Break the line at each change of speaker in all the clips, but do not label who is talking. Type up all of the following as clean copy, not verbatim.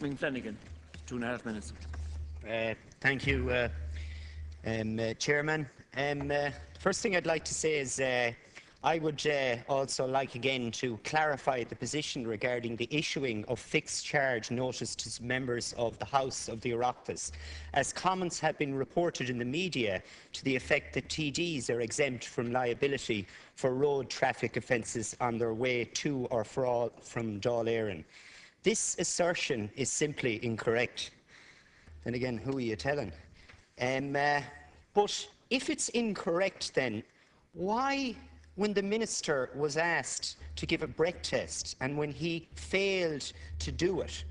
Ming Flanagan, 2.5 minutes.
Thank you, Chairman. First thing I'd like to say is I would also like again to clarify the position regarding the issuing of fixed charge notice to members of the House of the Oireachtas, as comments have been reported in the media to the effect that TDs are exempt from liability for road traffic offences on their way to or from Dáil Éireann. This assertion is simply incorrect. Then again, who are you telling? But if it's incorrect, then why, when the Minister was asked to give a breath test and when he failed to do it,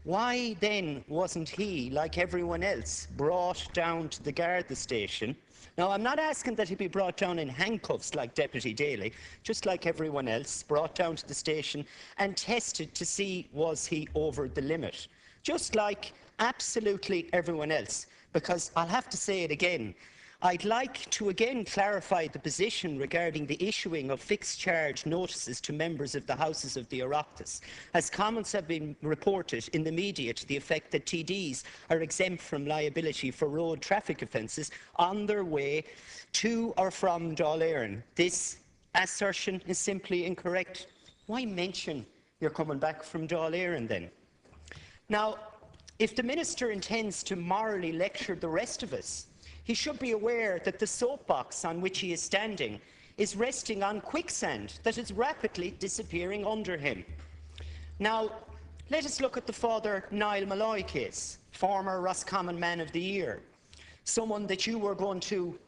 why then wasn't he, like everyone else, brought down to the Garda station? Now, I'm not asking that he be brought down in handcuffs like Deputy Daly, just like everyone else, brought down to the station and tested to see was he over the limit, just like absolutely everyone else. Because I'll have to say it again, I'd like to again clarify the position regarding the issuing of fixed charge notices to members of the Houses of the Oireachtas, as comments have been reported in the media to the effect that TDs are exempt from liability for road traffic offences on their way to or from Dáil Éireann. This assertion is simply incorrect. Why mention you're coming back from Dáil Éireann then? Now, if the Minister intends to morally lecture the rest of us, he should be aware that the soapbox on which he is standing is resting on quicksand that is rapidly disappearing under him. Now, let us look at the Father Niall Malloy case, former Roscommon Man of the Year, someone that you were going to,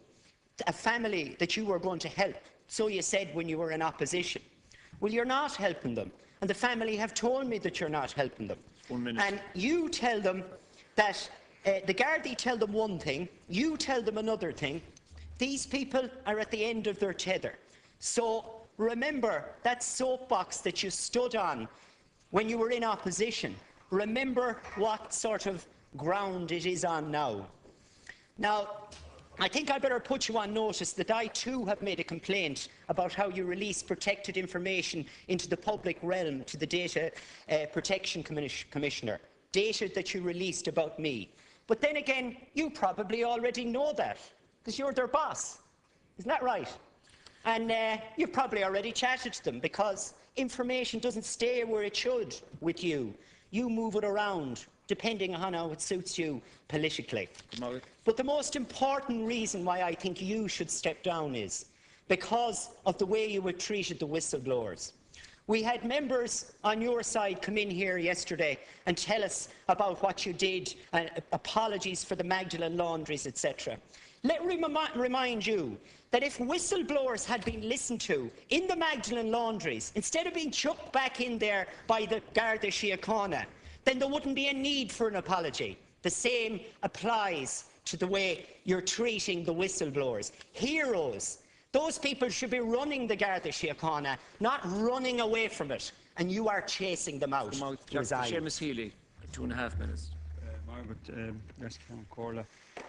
a family that you were going to help, so you said when you were in opposition. Well, you're not helping them, and the family have told me that you're not helping them.
1 minute.
And you tell them that the Gardaí tell them one thing, you tell them another thing. These people are at the end of their tether. So remember that soapbox that you stood on when you were in opposition. Remember what sort of ground it is on now. Now, I think I better put you on notice that I too have made a complaint about how you release protected information into the public realm to the Data Protection Commissioner. Data that you released about me. But then again, you probably already know that, because you're their boss. Isn't that right? And you've probably already chatted to them, because information doesn't stay where it should with you. You move it around, depending on how it suits you politically. But the most important reason why I think you should step down is because of the way you have treated the whistleblowers. We had members on your side come in here yesterday and tell us about what you did, and apologies for the Magdalen laundries, etc. Let me remind you that if whistleblowers had been listened to in the Magdalen laundries, instead of being chucked back in there by the Garda Síochána, then there wouldn't be a need for an apology. The same applies to the way you're treating the whistleblowers. Heroes. Those people should be running the Garda Síochána, not running away from it, and you are chasing them out.
Seamus Healy, 2.5 minutes.
Margaret,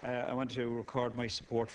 I want to record my support for